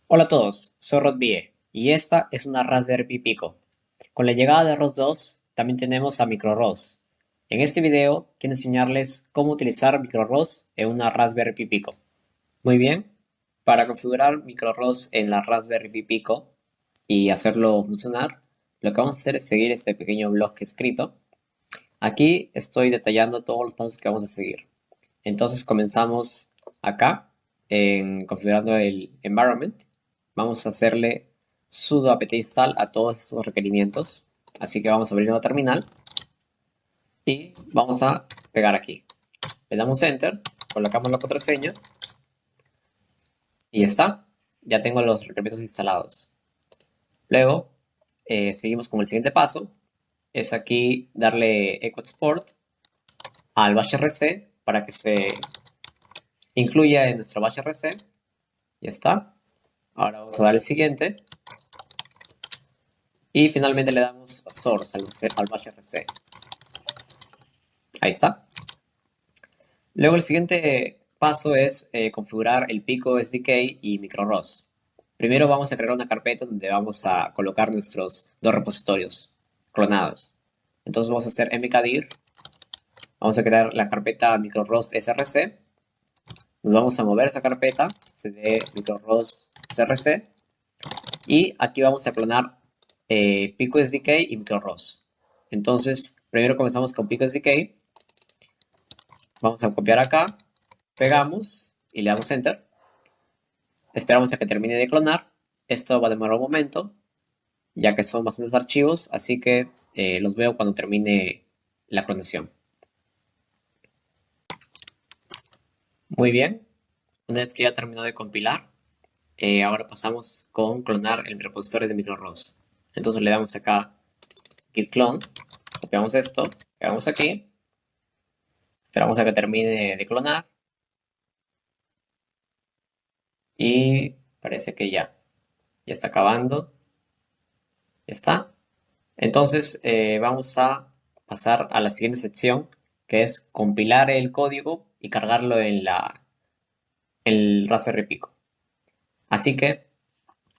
Hola a todos, soy Rodbie y esta es una Raspberry Pi Pico. Con la llegada de ROS 2 también tenemos a MicroROS. En este video quiero enseñarles cómo utilizar MicroROS en una Raspberry Pi Pico. Muy bien, para configurar MicroROS en la Raspberry Pi Pico y hacerlo funcionar, lo que vamos a hacer es seguir este pequeño blog escrito. Aquí estoy detallando todos los pasos que vamos a seguir. Entonces comenzamos acá en configurando el environment. Vamos a hacerle sudo apt install a todos estos requerimientos. Así que vamos a abrir una terminal y vamos a pegar aquí. Le damos enter, colocamos la contraseña y ya está. Ya tengo los requerimientos instalados. Luego seguimos con el siguiente paso. Es aquí darle echo export al bash rc para que se incluya en nuestro bash rc. Ya está. Ahora vamos a dar el siguiente. Y finalmente le damos source al bash rc. Ahí está. Luego el siguiente paso es configurar el Pico SDK y MicroROS. Primero vamos a crear una carpeta donde vamos a colocar nuestros dos repositorios clonados. Entonces vamos a hacer mkdir. Vamos a crear la carpeta MicroROS src. Nos vamos a mover esa carpeta, cd MicroROS src. Y aquí vamos a clonar Pico SDK y MicroROS. Entonces, primero comenzamos con Pico SDK. Vamos a copiar acá, pegamos y le damos Enter. Esperamos a que termine de clonar. Esto va a demorar un momento, ya que son bastantes archivos, así que los veo cuando termine la clonación. Muy bien, una vez que ya terminó de compilar, ahora pasamos con clonar el repositorio de MicroROS. Entonces le damos acá git clone, copiamos esto, pegamos aquí, esperamos a que termine de clonar y parece que ya está acabando. Ya está. Entonces vamos a pasar a la siguiente sección, que es compilar el código y cargarlo en el Raspberry Pico. Así que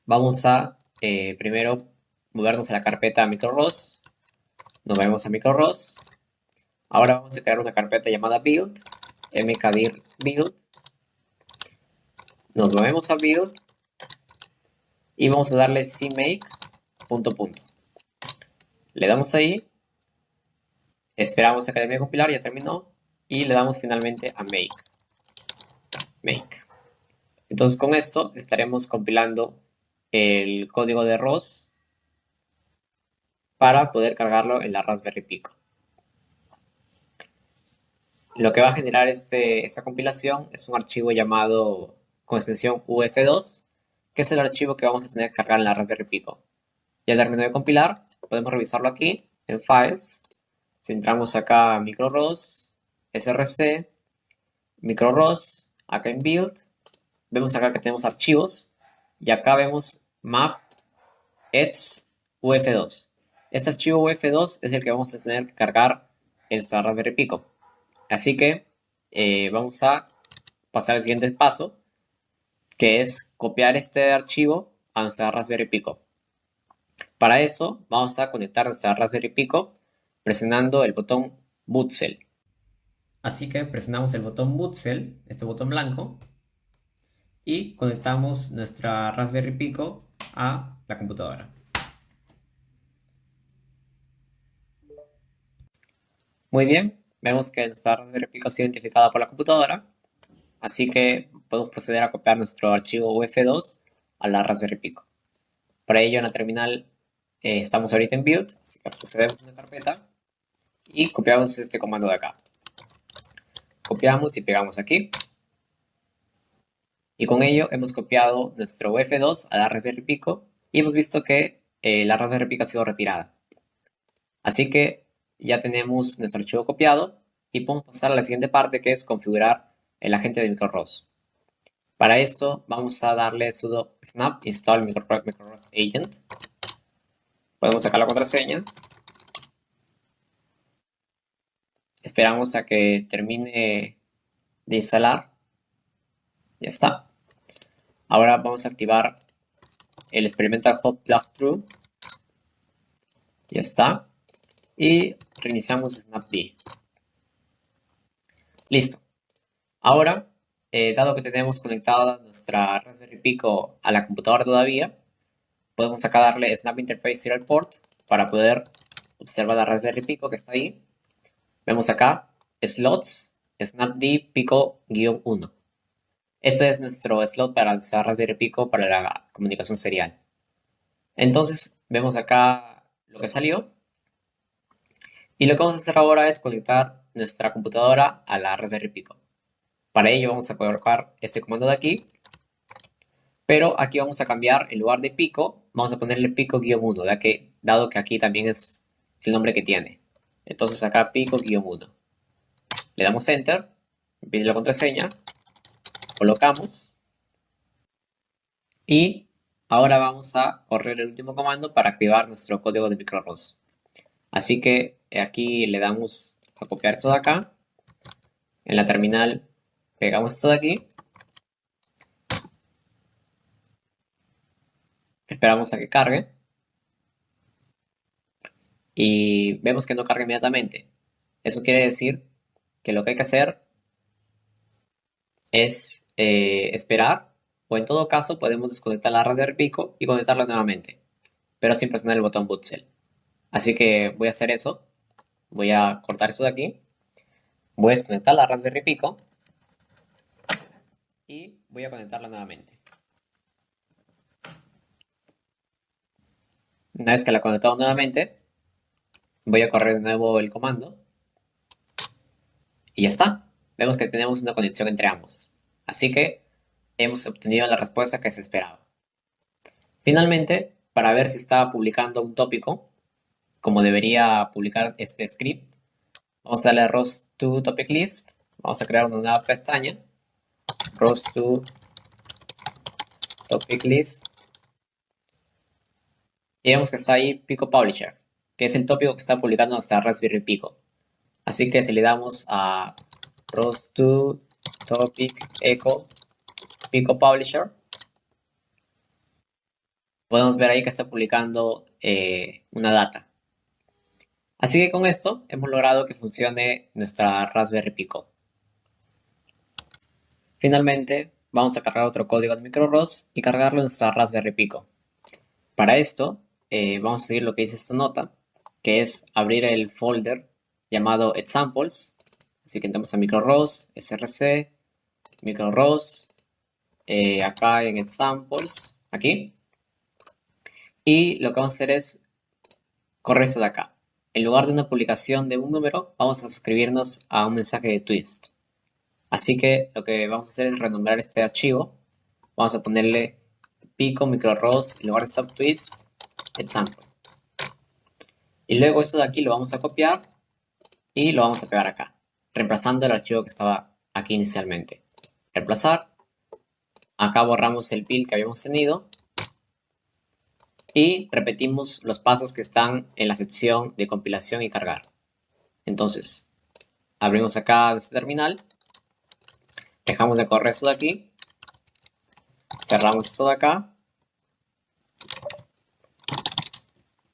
vamos a primero movernos a la carpeta MicroROS. Nos vemos a MicroROS. Ahora vamos a crear una carpeta llamada build, mkdir build. Nos movemos a build y vamos a darle cmake punto punto. Le damos ahí, esperamos a que termine de compilar, ya terminó, y le damos finalmente a make. Entonces con esto estaremos compilando el código de ROS para poder cargarlo en la Raspberry Pico. Lo que va a generar esta compilación es un archivo llamado con extensión UF2, que es el archivo que vamos a tener que cargar en la Raspberry Pico. Ya terminó de compilar, podemos revisarlo aquí en Files. Si entramos acá a MicroROS, src, MicroROS, acá en Build, vemos acá que tenemos archivos y acá vemos map ets uf2. Este archivo uf2 es el que vamos a tener que cargar en nuestra Raspberry Pico. Así que vamos a pasar al siguiente paso, que es copiar este archivo a nuestra Raspberry Pico. Para eso vamos a conectar nuestra Raspberry Pico presionando el botón Boot Cell. Así que presionamos el botón Boot Cell, este botón blanco, y conectamos nuestra Raspberry Pico a la computadora. Muy bien, vemos que nuestra Raspberry Pi ha sido identificada por la computadora, así que podemos proceder a copiar nuestro archivo UF2 a la Raspberry Pi. Para ello en la terminal estamos ahorita en build, así que procedemos a una carpeta y copiamos este comando de acá. Copiamos y pegamos aquí. Y con ello hemos copiado nuestro UF2 a la Raspberry Pi y hemos visto que la Raspberry Pi ha sido retirada. Así que ya tenemos nuestro archivo copiado y podemos pasar a la siguiente parte, que es configurar el agente de MicroROS. Para esto vamos a darle sudo snap install MicroROS agent. Podemos sacar la contraseña. Esperamos a que termine de instalar. Ya está. Ahora vamos a activar el experimental hot plug true. Ya está. Y reiniciamos snapd. Listo. Ahora, dado que tenemos conectada nuestra Raspberry Pico a la computadora todavía, podemos acá darle snap interface serial port para poder observar la Raspberry Pico que está ahí. Vemos acá slots snapd pico-1. Este es nuestro slot para nuestra Raspberry Pico para la comunicación serial. Entonces, vemos acá lo que salió. Y lo que vamos a hacer ahora es conectar nuestra computadora a la Raspberry Pico. Para ello vamos a colocar este comando de aquí. Pero aquí vamos a cambiar, en lugar de pico, vamos a ponerle pico-1, dado que aquí también es el nombre que tiene. Entonces acá pico-1. Le damos enter, pide la contraseña, colocamos. Y ahora vamos a correr el último comando para activar nuestro código de microROS. Así que aquí le damos a copiar esto de acá. En la terminal pegamos esto de aquí. Esperamos a que cargue. Y vemos que no carga inmediatamente. Eso quiere decir que lo que hay que hacer es esperar. O en todo caso podemos desconectar la Raspberry Pico y conectarla nuevamente. Pero sin presionar el botón boot cell. Así que voy a hacer eso. Voy a cortar esto de aquí. Voy a desconectar la Raspberry Pico. Y voy a conectarla nuevamente. Una vez que la he conectado nuevamente, voy a correr de nuevo el comando. Y ya está. Vemos que tenemos una conexión entre ambos. Así que hemos obtenido la respuesta que se esperaba. Finalmente, para ver si está publicando un tópico, como debería publicar este script, vamos a darle a ROS to topic list. Vamos a crear una nueva pestaña. ROS to topic list. Y vemos que está ahí Pico Publisher, que es el tópico que está publicando nuestra Raspberry Pico. Así que si le damos a ROS to topic echo Pico Publisher, podemos ver ahí que está publicando una data. Así que con esto hemos logrado que funcione nuestra Raspberry Pico. Finalmente, vamos a cargar otro código de microROS y cargarlo en nuestra Raspberry Pico. Para esto, vamos a seguir lo que dice esta nota, que es abrir el folder llamado examples. Así que entramos a microROS, src, microROS, acá en examples, aquí. Y lo que vamos a hacer es correr esto de acá. En lugar de una publicación de un número, vamos a suscribirnos a un mensaje de twist. Así que lo que vamos a hacer es renombrar este archivo. Vamos a ponerle pico microROS en lugar de subtwist example. Y luego esto de aquí lo vamos a copiar y lo vamos a pegar acá, reemplazando el archivo que estaba aquí inicialmente. Reemplazar. Acá borramos el pil que habíamos tenido. Y repetimos los pasos que están en la sección de compilación y cargar. Entonces, abrimos acá este terminal. Dejamos de correr esto de aquí. Cerramos esto de acá.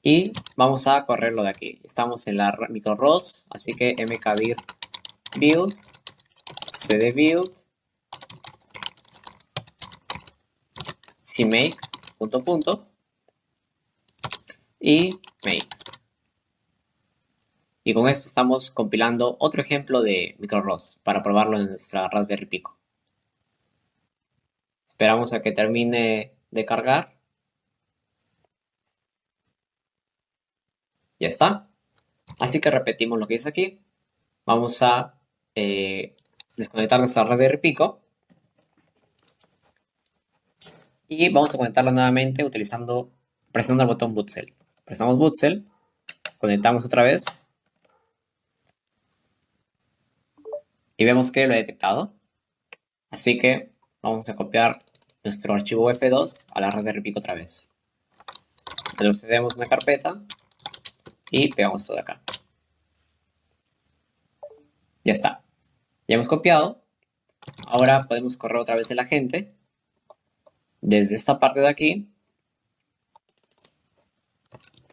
Y vamos a correrlo de aquí. Estamos en la microROS, así que mkdir build, cd build, cmake, punto, y make. Y con esto estamos compilando otro ejemplo de microROS para probarlo en nuestra Raspberry Pico. Esperamos a que termine de cargar. Ya está. Así que repetimos lo que dice aquí. Vamos a desconectar nuestra Raspberry Pico. Y vamos a conectarla nuevamente presionando el botón boot cell. Presionamos boot cell. Conectamos otra vez. Y vemos que lo he detectado. Así que vamos a copiar nuestro archivo UF2 a la Raspberry Pico otra vez. Retrocedemos una carpeta y pegamos todo acá. Ya está. Ya hemos copiado. Ahora podemos correr otra vez el agente. Desde esta parte de aquí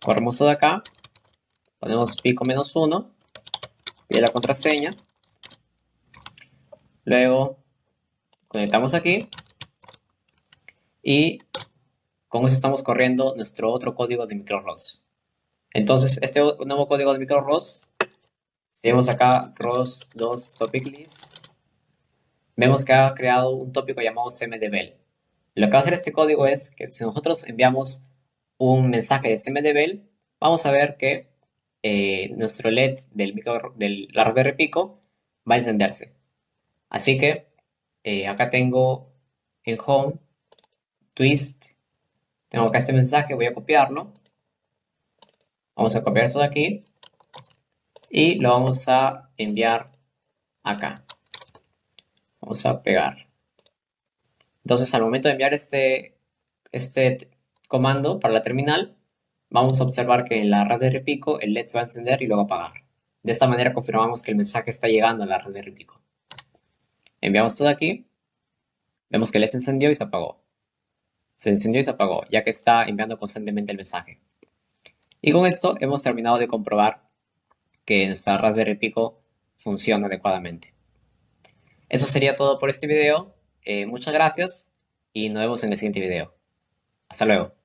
Corremos todo acá, ponemos pico -1, pide la contraseña, luego conectamos aquí y con eso estamos corriendo nuestro otro código de microROS. Entonces, este nuevo código de microROS, si vemos acá ROS2 topic list, vemos que ha creado un tópico llamado cmdbell. Lo que va a hacer este código es que si nosotros enviamos un mensaje de cmdbell, vamos a ver que nuestro LED de la Raspberry Pico va a encenderse. Así que acá tengo en Home, Twist, tengo acá este mensaje, voy a copiarlo. Vamos a copiar eso de aquí y lo vamos a enviar acá. Vamos a pegar. Entonces, al momento de enviar este comando para la terminal, vamos a observar que en la Raspberry Pico el LED se va a encender y luego a apagar. De esta manera confirmamos que el mensaje está llegando a la Raspberry Pico. Enviamos todo aquí. Vemos que el LED se encendió y se apagó. Se encendió y se apagó, ya que está enviando constantemente el mensaje. Y con esto hemos terminado de comprobar que nuestra Raspberry Pico funciona adecuadamente. Eso sería todo por este video. Muchas gracias y nos vemos en el siguiente video. Hasta luego.